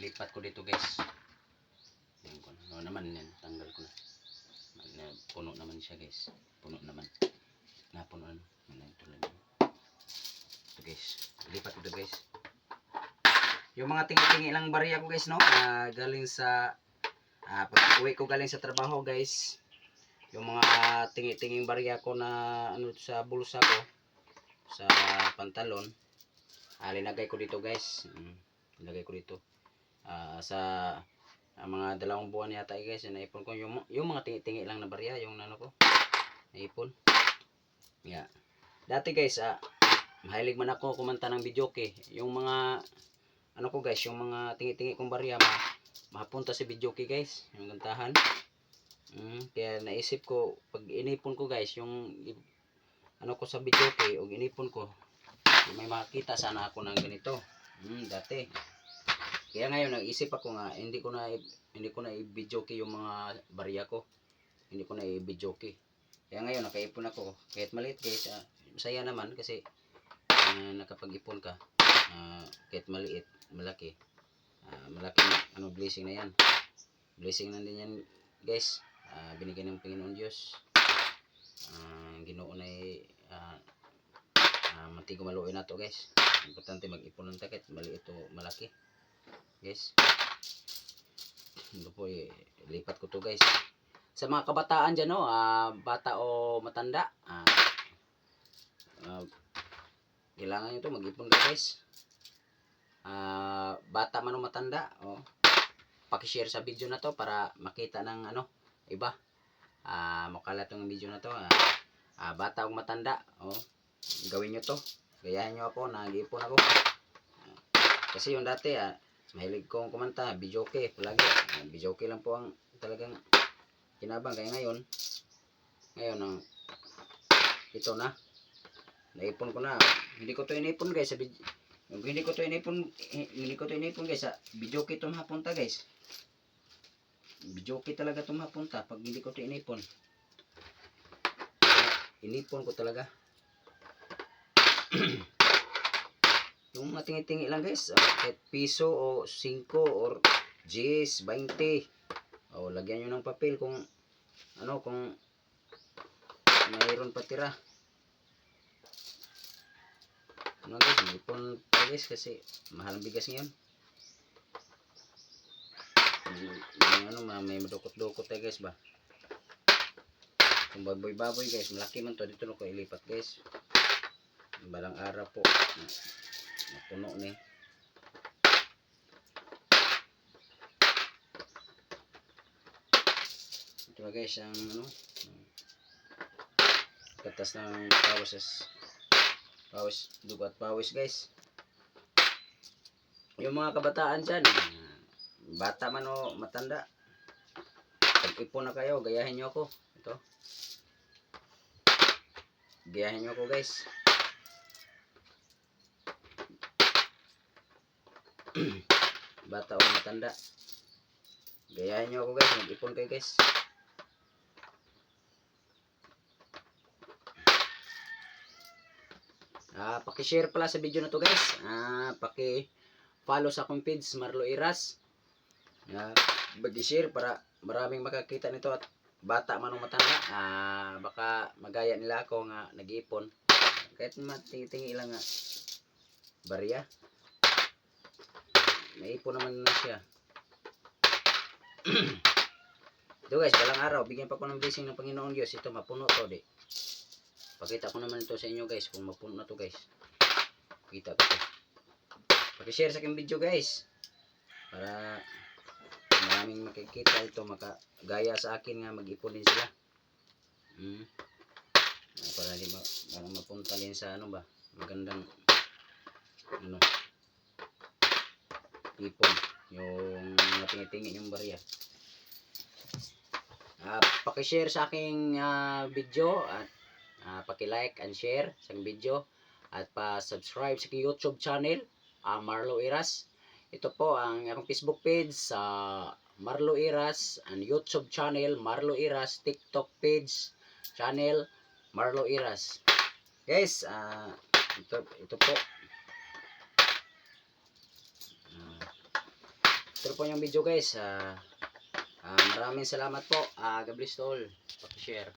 lipat ko dito guys. Yan ko naman yan, tanggal ko na. Puno naman siya guys. Puno naman. Napuno ano. Ito lang. Ito guys. Lipat ko dito guys. Yung mga tingi-tingi lang barya ko guys, no? Galing sa pag-uwi ko galing sa trabaho guys. Yung mga tingi-tinging barya ko na ano sa bulsa ko, sa pantalon, linagay ko dito guys. Linagay ko dito. Sa mga 2 buwan yata guys, naipon ko yung mga tingi-tingi lang na barya, yung ano ko, naipon. Yeah. Dati guys, mahilig man ako kumanta ng videoke. Yung mga ano ko guys, yung mga tingi-tingi kong barya mapunta sa videoke guys, yung kantahan. Kaya naisip ko, pag inipon ko guys, yung ano ko sa videoke, o inipon ko, may makita sana ako ng ganito. Dati. Kaya ngayon nag-isip ako nga, hindi ko na i-videoke yung mga barya ko. Hindi ko na i-videoke. Kaya ngayon nakaipon ako. Kahit maliit guys, masaya naman kasi nakapag-ipon ka. Kahit maliit, malaki. Malaking ano, blessing na yan. Blessing na din yan guys. Binigyan ng Panginoon Diyos. Ginoo na matigo maluoy na to guys. Importante mag-ipon ng takit, maliit o malaki guys. Ito po, lipat ko to guys. Sa mga kabataan dyan, no, bata o matanda, kailangan nyo to mag-ipon guys. Bata man o matanda, pakishare sa video na to para makita ng ano, iba. Makalat yung video na to. Bata o matanda, gawin nyo to. Gayahin nyo ako, nag-iipon ako. Kasi yung dati, mahilig kong kumanta, videoke, palagi. Videoke lang po ang talagang kinabang. Kaya ngayon, ito na. Naipon ko na. Hindi ko to inipon guys sa video. Hindi ko to inipon guys sa videoke to mapunta guys. Videoke talaga to mapunta pag hindi ko to inipon. Inipon ko talaga. Yung mga tingi-tingi lang guys, kahit piso o 5 or 10, 20. Lagyan nyo ng papel kung ano, kung mayroon pa tira. Ano guys, ipon pa guys kasi mahal ang bigas ngayon. May madukot-dukot tayo guys ba. Kung baboy-baboy guys, malaki man to, dito na ko ilipat guys. Balang araw po. Napuno ni. Ito na guys ang ano, katas ng pawis, dugo at pawis guys. Yung mga kabataan dyan, bata man o matanda, pag-ipon na kayo, gayahin nyo ako. Ito, gayahin nyo ako guys. Bata o matanda, gayahin nyo ako guys, mag-ipon kayo guys. Paki-share pala sa video na to guys. Paki-follow sa akong page, Marlo Iras. Bagi-share para maraming makakita nito at bata man o matanda. Baka magaya nila ako nga nag-ipon. Kahit matingi-tingi lang nga barya. Naipon naman na siya. Ito guys, balang araw, bigyan pa ko ng blessing ng Panginoon Diyos. Ito, mapuno to di. Pakita ko naman ito sa inyo guys, kung mapuno na to guys. Pakita ko to. Pakishare sa aking video guys. Para maraming makikita ito, makagaya sa akin nga mag-ipon din sila. Para mapunta din sa ano ba, magandang ano, ipon. Yung mga tingi-tingi yung barya. Pakishare sa aking video at paki-like and share sa video at pa-subscribe sa aking YouTube channel, Marlo Iras. Ito po ang akong Facebook page sa Marlo Iras, and YouTube channel Marlo Iras, TikTok page channel Marlo Iras. Guys, ito po. ito na po yung video guys. Maraming salamat po. God bless to all. Paki-share.